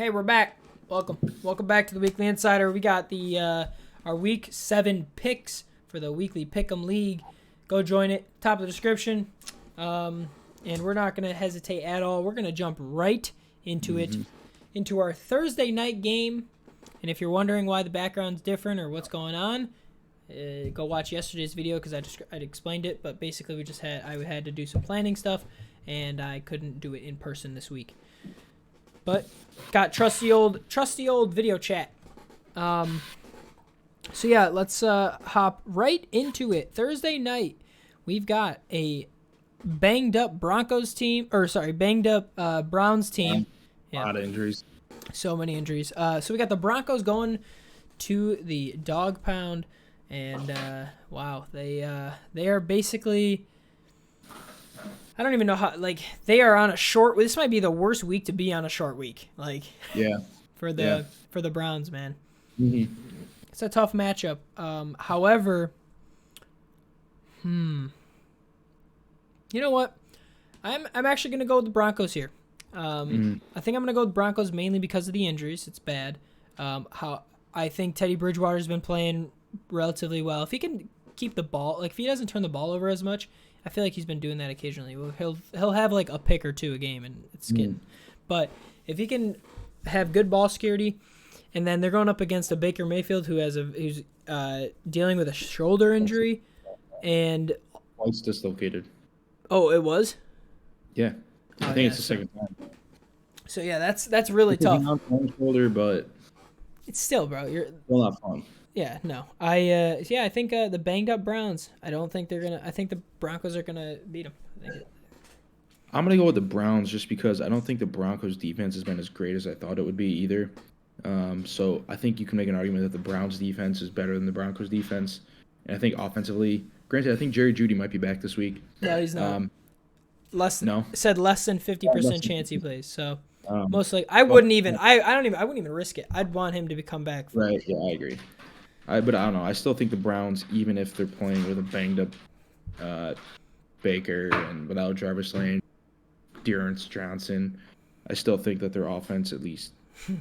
Hey, we're back. Welcome back to the Weekly Insider. We got the our Week 7 picks for the Weekly Pick'em League. Go join it. Top of the description. And we're not going to hesitate at all. We're going to jump right into it, into our Thursday night game. And if you're wondering why the background's different or what's going on, go watch yesterday's video because I explained it. But basically, I had to do some planning stuff, and I couldn't do it in person this week. But got trusty old video chat. So yeah, let's hop right into it. Thursday night, we've got a banged up Browns team. A lot of injuries. So many injuries. So we got the Broncos going to the dog pound, and wow, they are basically. I don't even know how. They are on a short. This might be the worst week to be on a short week. For the Browns, man. Mm-hmm. It's a tough matchup. However, you know what? I'm actually gonna go with the Broncos here. I think I'm gonna go with Broncos mainly because of the injuries. It's bad. How I think Teddy Bridgewater's been playing relatively well. If he can keep the ball, if he doesn't turn the ball over as much, I feel like he's been doing that occasionally. He'll have a pick or two a game, and it's getting. But if he can have good ball security, and then they're going up against a Baker Mayfield who's dealing with a shoulder injury, and Twice dislocated. Oh, it was. Yeah, I think it's the second time. So yeah, that's really tough. On one shoulder, but it's still, bro. You're still not fun. Yeah, no. I think the banged up Browns. I think the Broncos are gonna beat them. I'm gonna go with the Browns just because I don't think the Broncos defense has been as great as I thought it would be either. So I think you can make an argument that the Browns defense is better than the Broncos defense, and I think offensively, granted, I think Jerry Jeudy might be back this week. No, he's not. Less than 50% chance he plays. So most likely, I wouldn't even risk it. I'd want him to come back. Right? Yeah, I agree. But I don't know. I still think the Browns, even if they're playing with a banged up Baker and without Jarvis Lane, Dearance Johnson, I still think that their offense, at least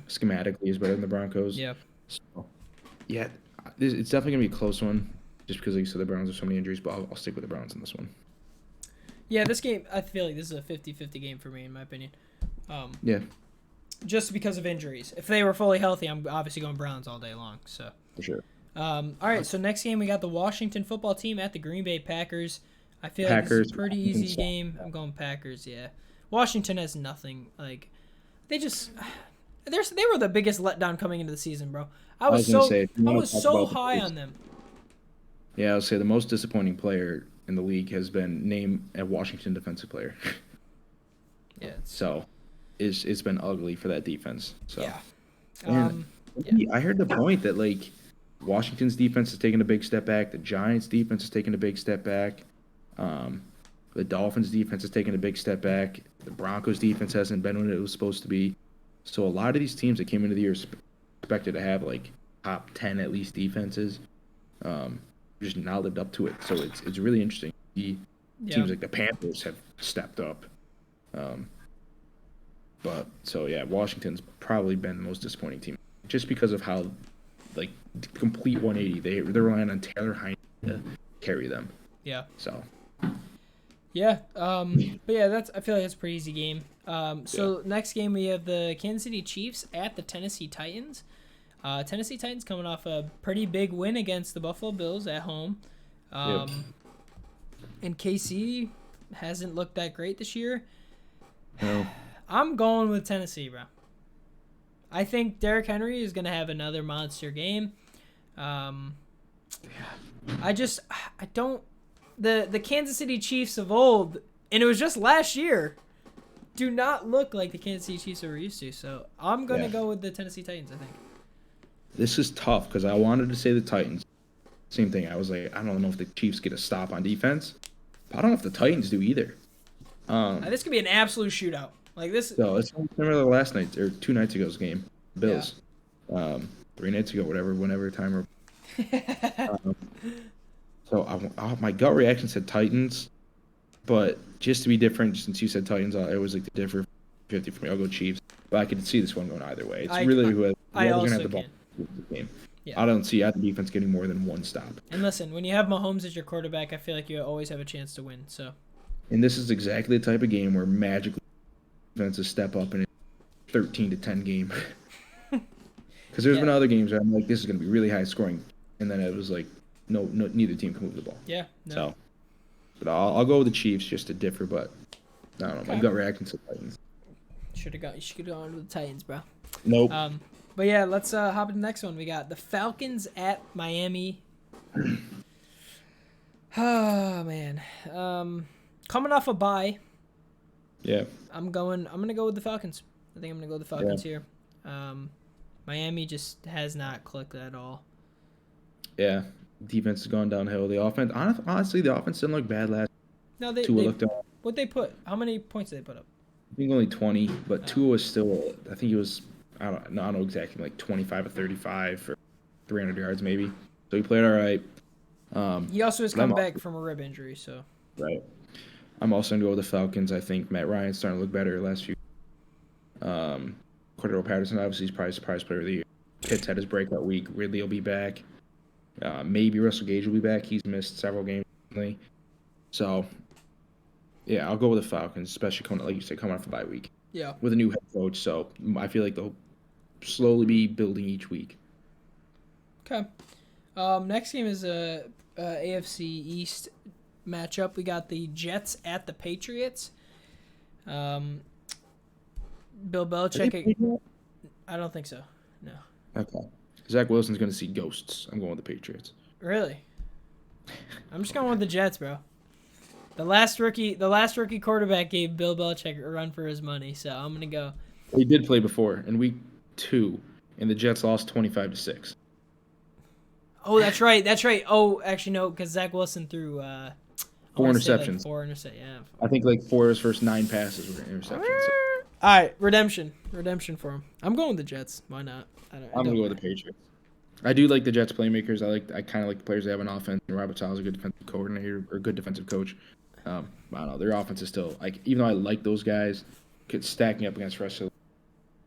schematically, is better than the Broncos. Yeah. So, yeah, it's definitely going to be a close one just because, like you said, the Browns have so many injuries, but I'll stick with the Browns in this one. Yeah, this game, I feel like this is a 50-50 game for me, in my opinion. Yeah. Just because of injuries. If they were fully healthy, I'm obviously going Browns all day long. So. For sure. All right, so next game we got the Washington football team at the Green Bay Packers. I feel like this is a pretty easy game. I'm going Packers, yeah. Washington has nothing. They were the biggest letdown coming into the season, bro. I was so high on them. Yeah, I would say the most disappointing player in the league has been named a Washington defensive player. Yeah. So it's been ugly for that defense. So yeah. I heard the point that Washington's defense is taking a big step back. The Giants' defense is taking a big step back. The Dolphins' defense is taking a big step back. The Broncos' defense hasn't been what it was supposed to be. So a lot of these teams that came into the year expected to have top 10 at least defenses, just now lived up to it. So it's really interesting. Teams like the Panthers have stepped up. Washington's probably been the most disappointing team just because of how complete 180. They're relying on Taylor Heineke to carry them. Yeah. So. Yeah. But yeah, I feel like that's a pretty easy game. Next game we have the Kansas City Chiefs at the Tennessee Titans. Tennessee Titans coming off a pretty big win against the Buffalo Bills at home. And KC hasn't looked that great this year. No. I'm going with Tennessee, bro. I think Derrick Henry is going to have another monster game. The Kansas City Chiefs of old, and it was just last year, do not look like the Kansas City Chiefs that we're used to. So I'm going to go with the Tennessee Titans, I think. This is tough because I wanted to say the Titans. Same thing. I was like, I don't know if the Chiefs get a stop on defense. But I don't know if the Titans do either. This could be an absolute shootout. So it's similar to last night or 2 nights ago's game. Bills. Yeah. 3 nights ago, whenever time. So my gut reaction said Titans, but just to be different, since you said Titans, I always like to differ. 50 for me. I'll go Chiefs. But I could see this one going either way. It's I really whoever's I going to have also the ball can. in the game. Yeah. I don't see either defense getting more than one stop. And listen, when you have Mahomes as your quarterback, I feel like you always have a chance to win. So. And this is exactly the type of game where magically defenses step up in a 13-10 game. Because there's been other games where I'm like, this is going to be really high scoring, and then it was like, no, neither team can move the ball. Yeah. No. So, but I'll go with the Chiefs just to differ, but I don't know. Okay. My gut reaction to the Titans. You should have gone with the Titans, bro. Nope. But yeah, let's hop into the next one. We got the Falcons at Miami. Oh man. Coming off a bye. Yeah. I'm gonna go with the Falcons. I think I'm gonna go with the Falcons here. Miami just has not clicked at all. Yeah. Defense has gone downhill. The offense, honestly, the offense didn't look bad last. No, what they put? How many points did they put up? I think only 20, but Tua was still. I think he was. I don't know exactly, like 25 or 35 for 300 yards maybe. So he played all right. He also has come back from a rib injury, so. Right. I'm also gonna go with the Falcons. I think Matt Ryan's starting to look better the last few. Cordero Patterson, obviously, he's probably surprise player of the year. Pitts had his breakout week. Ridley will be back. Maybe Russell Gage will be back. He's missed several games recently. So, yeah, I'll go with the Falcons, especially coming, like you said, coming off a bye week. Yeah. With a new head coach, so I feel like they'll slowly be building each week. Okay. Next game is a AFC East matchup. We got the Jets at the Patriots. Bill Belichick. I don't think so. No. Okay. Zach Wilson's going to see ghosts. I'm going with the Patriots. Really? I'm just going with the Jets, bro. The last rookie quarterback gave Bill Belichick a run for his money, so I'm gonna go. He did play before in week 2, and the Jets lost 25-6. Oh, that's right. Oh, actually no, because Zach Wilson threw 4 interceptions. 4 interceptions. Yeah. I think like 4 of his first 9 passes were interceptions. So. All right, redemption for him. I'm going with the Jets. Why not? I'm gonna go with the Patriots. I do like the Jets playmakers. I kind of like the players they have on offense. Robert Saleh's a good defensive coordinator or good defensive coach. I don't know. Their offense is still like, even though I like those guys, stacking up against the rest of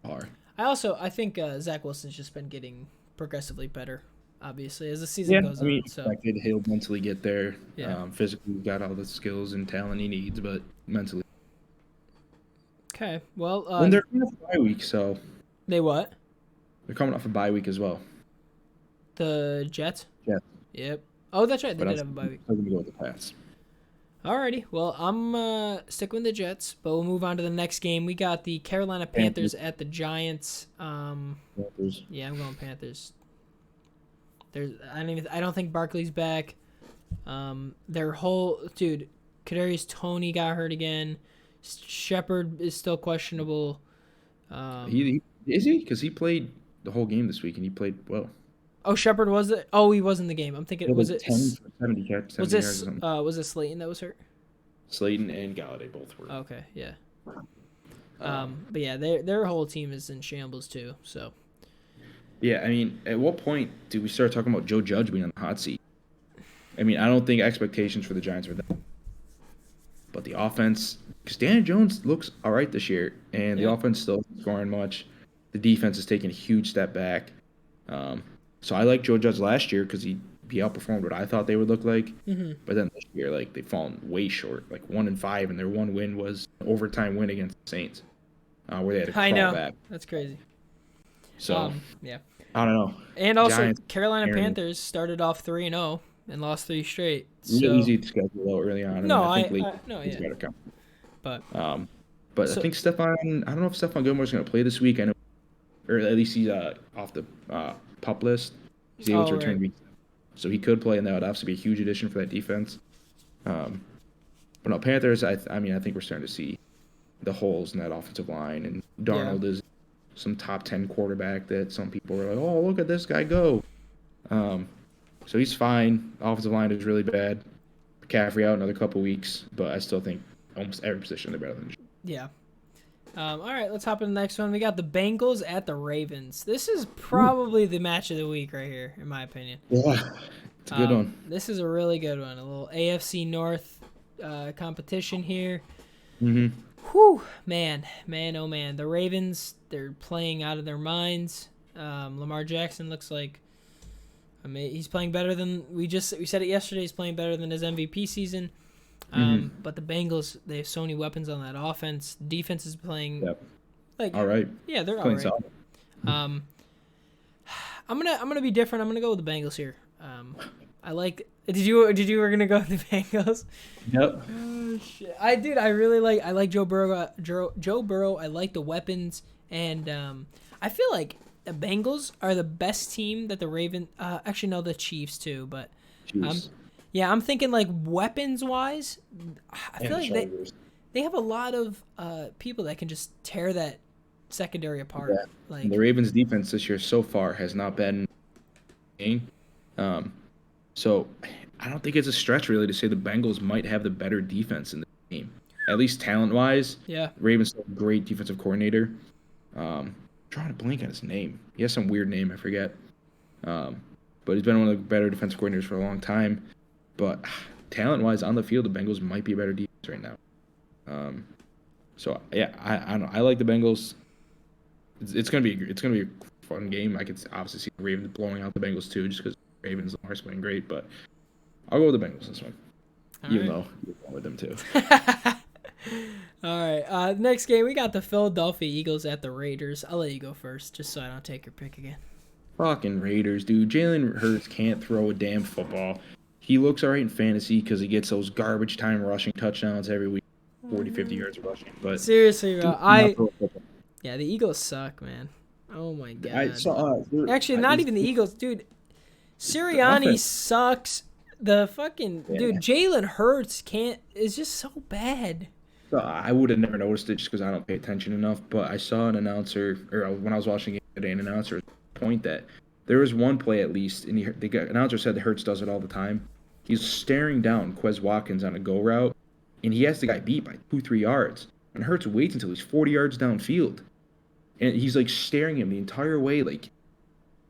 the hard. I think Zach Wilson's just been getting progressively better, obviously, as the season goes on. So he'll mentally get there. Yeah. Physically, he's got all the skills and talent he needs, but mentally. Okay. Well, and they're coming off a bye week, so. They what? They're coming off a bye week as well. The Jets? Yeah. Yep. Oh, that's right. They did have a bye week. I'm going to go with the Pats. Alrighty. Well, I'm sticking with the Jets, but we'll move on to the next game. We got the Carolina Panthers at the Giants. Panthers. Yeah, I'm going Panthers. I don't think Barkley's back. Their whole Kadarius Toney got hurt again. Shepard is still questionable. Is he? Because he played the whole game this week and he played well. Oh, Shepard was it? Oh, he was in the game. I'm thinking, was it 10 for 70 catches? Was this was it Slayton that was hurt? Slayton and Galladay both were. Okay, yeah. But yeah, their whole team is in shambles too. So. Yeah, I mean, at what point do we start talking about Joe Judge being on the hot seat? I mean, I don't think expectations for the Giants were that. But the offense, because Daniel Jones looks all right this year, and the offense still isn't scoring much. The defense is taking a huge step back. So I like Joe Judge last year because he outperformed what I thought they would look like. Mm-hmm. But then this year, like, they've fallen way short, like 1-5, and their one win was an overtime win against the Saints, where they had to crawl back. That's crazy. So yeah, I don't know. And also, Giants, Carolina Panthers started off 3-0 and lost 3 straight. Really easy to schedule early on. I think better come. But I think Stephon. I don't know if Stephon Gilmore's going to play this week. I know, or at least he's off the PUP list. He's able to return week 7, so he could play, and that would obviously be a huge addition for that defense. But no, Panthers. I think we're starting to see the holes in that offensive line, and Darnold is some top 10 quarterback that some people are like, oh, look at this guy go. So he's fine. The offensive line is really bad. McCaffrey out another couple weeks, but I still think almost every position they're better than. Yeah. All right, let's hop into the next one. We got the Bengals at the Ravens. This is probably the match of the week right here, in my opinion. Yeah, it's a good one. This is a really good one. A little AFC North competition here. Mm-hmm. Whew, man, oh man. The Ravens, they're playing out of their minds. Lamar Jackson looks like, I mean, he's playing better than we said it yesterday. He's playing better than his MVP season. But the Bengals, they have so many weapons on that offense. Defense is playing like all right. Yeah, they're all Playing right. solid. I'm gonna be different. I'm gonna go with the Bengals here. I like. Did you were gonna go with the Bengals? Yep. Oh shit! I really like Joe Burrow. Joe Burrow. I like the weapons, and I feel like the Bengals are the best team that the Ravens. Actually, no, the Chiefs too. But I'm thinking like weapons wise. I feel like they have a lot of people that can just tear that secondary apart. Yeah. Like the Ravens defense this year so far has not been so I don't think it's a stretch really to say the Bengals might have the better defense in the game. At least talent wise. Yeah. Ravens have a great defensive coordinator. Trying to blank on his name. He has some weird name, I forget. But he's been one of the better defensive coordinators for a long time. But talent wise on the field, the Bengals might be a better defense right now. So yeah, I don't know. I like the Bengals. It's gonna be a fun game. I could obviously see the Ravens blowing out the Bengals too, just because Ravens are playing great. But I'll go with the Bengals this one, even though you're going with them too. All right. Next game, we got the Philadelphia Eagles at the Raiders. I'll let you go first, just so I don't take your pick again. Fucking Raiders, dude. Jalen Hurts can't throw a damn football. He looks all right in fantasy because he gets those garbage time rushing touchdowns every week, 40, 50 yards of rushing. But seriously, bro, yeah, the Eagles suck, man. Oh my god. Actually, not even the Eagles, dude. Sirianni sucks. The fucking dude, Jalen Hurts is just so bad. So I would have never noticed it just because I don't pay attention enough. But I saw an announcer, or when I was watching it today, an announcer point that there was one play at least, and the announcer said that Hurts does it all the time. He's staring down Quez Watkins on a go route, and he has the guy beat by 2-3 yards. And Hurts waits until he's 40 yards downfield. And he's like staring him the entire way, like,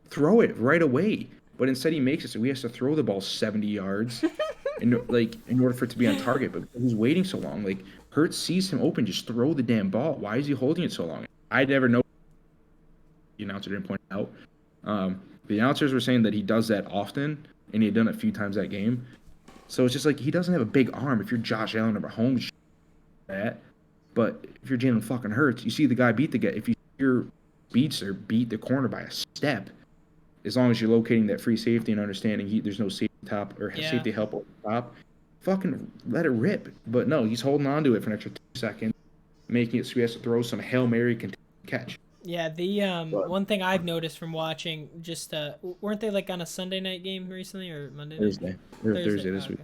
throw it right away. But instead he makes it so he has to throw the ball 70 yards in order for it to be on target. But he's waiting so long. Like, Hurts sees him open, just throw the damn ball. Why is he holding it so long? I never know. The announcer didn't point it out. The announcers were saying that he does that often, and he had done it a few times that game. So it's just like he doesn't have a big arm. If you're Josh Allen or Mahomes, that. But if you're Jalen fucking Hurts, you see the guy beat the guy. If your speedster beat the corner by a step, as long as you're locating that free safety and understanding there's no safety top or safety help over the top, fucking let it rip. But no, he's holding on to it for an extra 2 seconds, making it so he has to throw some Hail Mary catch. Yeah, the one thing I've noticed from watching, just weren't they like on a Sunday night game recently or Monday night? Thursday this week.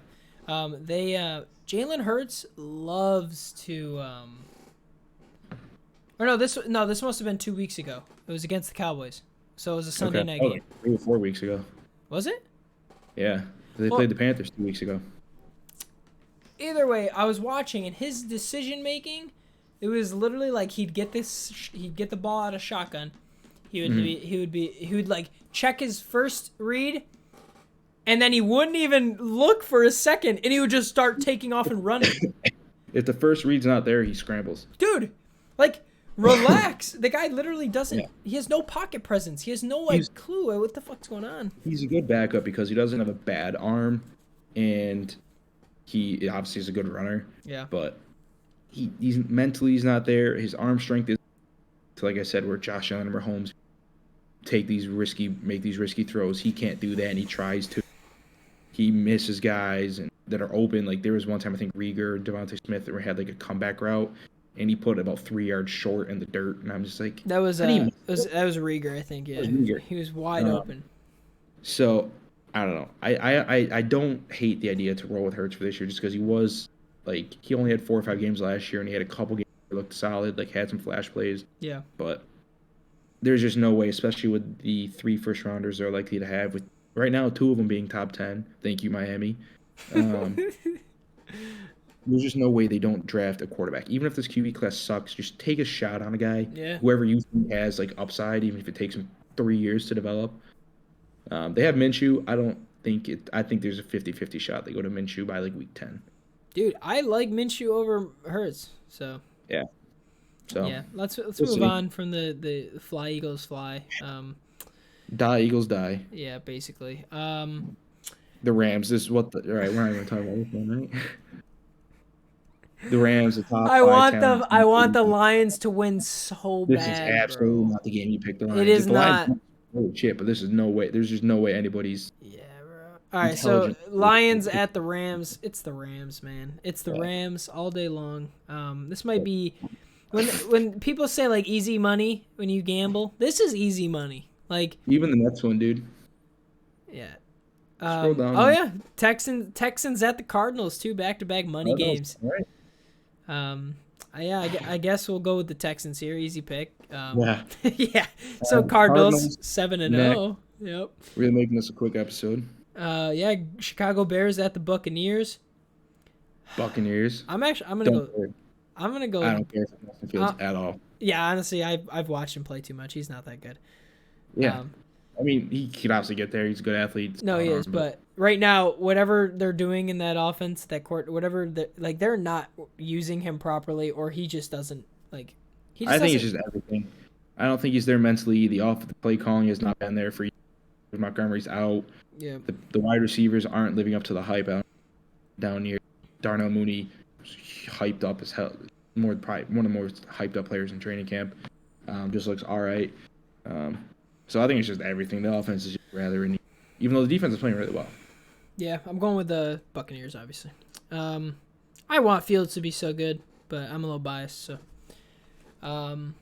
Jalen Hurts loves to or no, this must have been 2 weeks ago. It was against the Cowboys. So it was a Sunday night game. 3 or 4 weeks ago. Was it? Yeah. They played the Panthers 2 weeks ago. Either way, I was watching, and his decision making, it was literally like he'd get the ball out of shotgun. He would like check his first read, and then he wouldn't even look for a second, and he would just start taking off and running. If the first read's not there, he scrambles. Dude, like, relax. The guy literally doesn't. Yeah. He has no pocket presence. He has no clue what the fuck's going on. He's a good backup because he doesn't have a bad arm, and he obviously is a good runner. Yeah. But he's mentally not there. His arm strength is, like I said, where Josh Allen and Mahomes make these risky throws. He can't do that, and he tries to. He misses guys that are open. Like there was one time I think Rieger, Devontae Smith, that had like a comeback route. And he put about 3 yards short in the dirt, and I'm just like, that was Rieger, I think. Yeah, he was wide open. So I don't know. I don't hate the idea to roll with Hurts for this year, just because he was like he only had 4 or 5 games last year, and he had a couple games that looked solid, like had some flash plays. Yeah. But there's just no way, especially with the 3 first rounders they're likely to have. With right now, 2 of them being top 10. Thank you, Miami. There's just no way they don't draft a quarterback. Even if this QB class sucks, just take a shot on a guy. Yeah. Whoever you think has like upside, even if it takes him 3 years to develop. They have Minshew. I think there's a 50-50 shot they go to Minshew by like week 10. Dude, I like Minshew over Hurts. So Yeah. So Yeah, let's we'll move see. on from the fly Eagles fly. Die Eagles die. Yeah, basically. The Rams. This is what the all right. We're not even talking about this one, right? The Rams, the top five talent I team. want the Lions to win so This is bad, absolutely bro. not the game you picked the It Lions. is If the Lions, not. holy shit! But this is no way. There's just no way anybody's Yeah, bro. All right, so intelligent. Lions at the Rams. It's the Rams, man. It's the Yeah. Rams all day long. This might be when people say like easy money when you gamble. This is easy money. Like, Even the next one, dude. yeah. Scroll down. Oh yeah, Texans at the Cardinals, two back-to-back money games. All right. I guess we'll go with the Texans here. Easy pick. Yeah. Yeah. So Cardinals 7-0. Yep. We're making this a quick episode. Yeah. Chicago Bears at the Buccaneers. Buccaneers. I'm gonna Don't go. care. I'm gonna go. I don't care for Justin Fields at all. Yeah, honestly, I've watched him play too much. He's not that good. Yeah. I mean, he could obviously get there. He's a good athlete. No, he is. But right now, whatever they're doing in that offense, that court, whatever, they're not using him properly, or he just doesn't like. I think it's just everything. I don't think he's there mentally. The play calling has not been there for years. Montgomery's out. Yeah. The wide receivers aren't living up to the hype out down here. Darnell Mooney hyped up as hell. Probably one of the more hyped up players in training camp. Just looks all right. So I think it's just everything. The offense is just rather in, even though the defense is playing really well. Yeah, I'm going with the Buccaneers, obviously. I want Fields to be so good, but I'm a little biased. So, and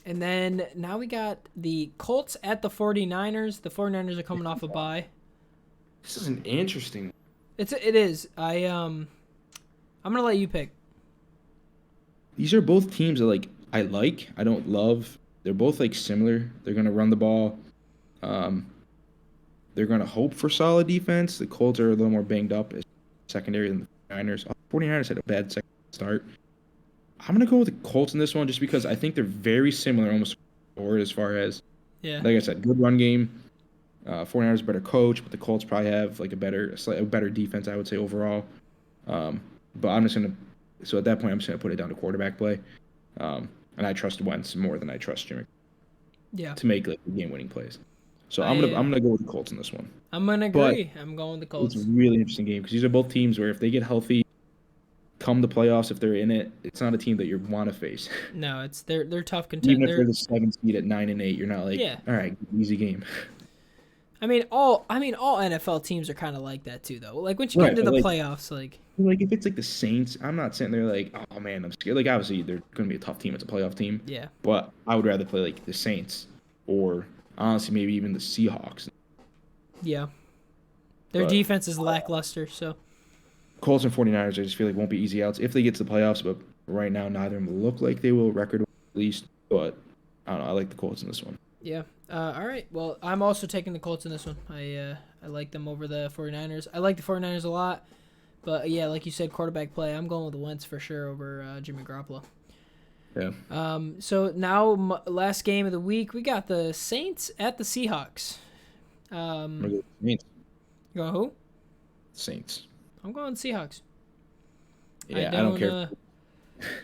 then now we got the Colts at the 49ers. The 49ers are coming off a bye. This is an interesting. It is. I'm gonna let you pick. These are both teams that I like. I don't love. They're both similar. They're gonna run the ball. They're gonna hope for solid defense. The Colts are a little more banged up as secondary than the 49ers. 49ers had a bad second start. I'm gonna go with the Colts in this one just because I think they're very similar, almost as far as like I said, good run game. 49ers better coach, but the Colts probably have a better defense, I would say overall. But I'm just gonna. So at that point, I'm just gonna put it down to quarterback play. And I trust Wentz more than I trust Jimmy. Yeah. To make game-winning plays. So I'm gonna go with the Colts in this one. I'm gonna agree. I'm going with the Colts. It's a really interesting game because these are both teams where if they get healthy, come the playoffs, if they're in it, it's not a team that you want to face. No, they're tough contenders. Even if they're the 7th seed at 9-8, you're not all right, easy game. I mean, all NFL teams are kind of like that too, though. Like once you get into the playoffs, if it's the Saints, I'm not sitting there oh man, I'm scared. Obviously they're going to be a tough team. It's a playoff team. Yeah. But I would rather play the Saints or honestly maybe even the Seahawks. Yeah. Their defense is lackluster, so. Colts and 49ers, I just feel won't be easy outs if they get to the playoffs. But right now, neither of them look like they will record at least. But I don't know. I like the Colts in this one. Yeah. All right. Well, I'm also taking the Colts in this one. I like them over the 49ers. I like the 49ers a lot. But, yeah, like you said, quarterback play. I'm going with the Wentz for sure over Jimmy Garoppolo. Yeah. So now, last game of the week, we got the Saints at the Seahawks. Saints. You going who? Saints. I'm going Seahawks. Yeah, I don't care.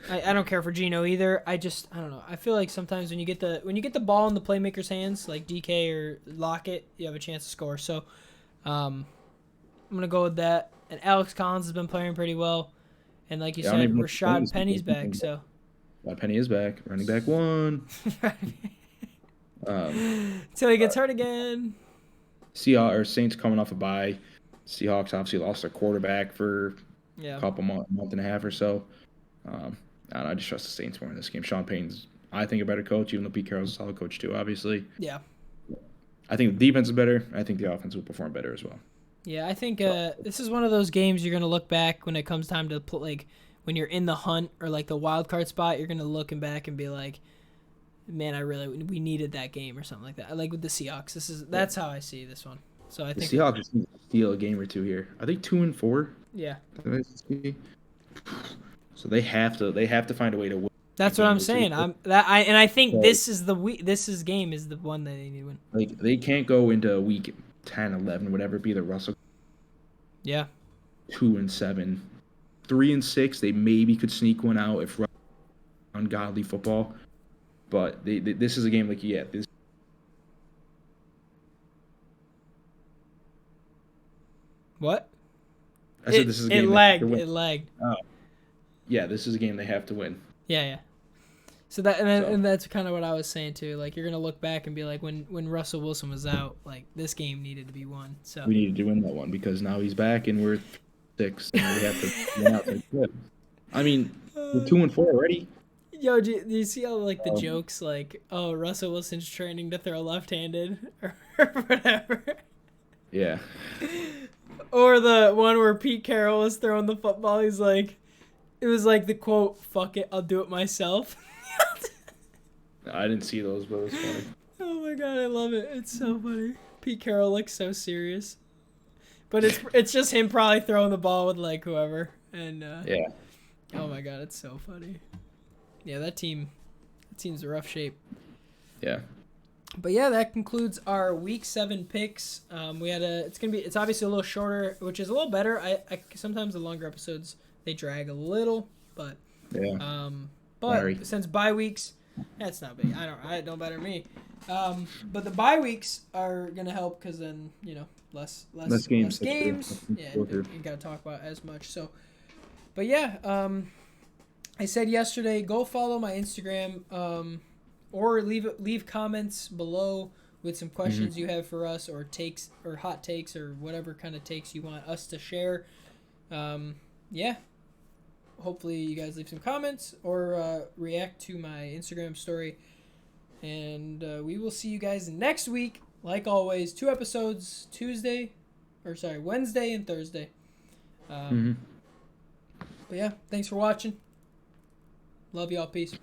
I don't care for Geno either. I don't know. I feel like sometimes when you get the ball in the playmaker's hands, like DK or Lockett, you have a chance to score. So, I'm gonna go with that. And Alex Collins has been playing pretty well, and like you said, Rashad Penny's back. So, Penny is back. Running back 1. Till he gets hurt again. Saints coming off a bye. Seahawks obviously lost their quarterback for a couple month and a half or so. I don't know, I just trust the Saints more in this game. Sean Payton's, I think, a better coach, even though Pete Carroll's a solid coach too, obviously. Yeah. I think the defense is better. I think the offense will perform better as well. Yeah, I think this is one of those games you're going to look back when it comes time to play, when you're in the hunt or the wild card spot, you're going to look back and be like, man, we needed that game or something like that. I like with the Seahawks. That's how I see this one. So I think the Seahawks just need to steal a game or two here. Are they 2-4? Yeah. So they have to find a way to win. That's what I'm saying. I think this game is the one that they need to win. They can't go into week 10, 11, whatever it be the Russell. Yeah. 2-7, 3-6. They maybe could sneak one out if ungodly football. But this is a game this. What? I said this is a game It they have to lagged. win. It lagged. Oh, yeah, this is a game they have to win. Yeah. So and that's kind of what I was saying too. Like you're gonna look back and be like, when Russell Wilson was out, like this game needed to be won. So we needed to win that one because now he's back and we're 6 and we have to win out. I mean, we're 2-4 already. Yo, do you see how like the jokes like, oh, Russell Wilson's training to throw left-handed or whatever. Yeah. Or the one where Pete Carroll was throwing the football. He's like, it was like the quote, "Fuck it, I'll do it myself." I didn't see those, but it was funny. Oh my god, I love it. It's so funny. Pete Carroll looks so serious, but it's just him probably throwing the ball with like whoever. And yeah. Oh my god, it's so funny. Yeah, that team's a rough shape. Yeah. But yeah, that concludes our week 7 picks. It's obviously a little shorter, which is a little better. I sometimes the longer episodes they drag a little, but Yeah. But Sorry. since bye weeks, that's not big. It don't matter to me. But the bye weeks are gonna help because then less games. Yeah, you gotta talk about as much. So, but yeah, I said yesterday, go follow my Instagram, or leave comments below with some questions you have for us, or takes, or hot takes, or whatever kind of takes you want us to share. Yeah. Hopefully you guys leave some comments or react to my Instagram story. And we will see you guys next week. Like always, 2 episodes, Wednesday and Thursday. But yeah, thanks for watching. Love y'all. Peace.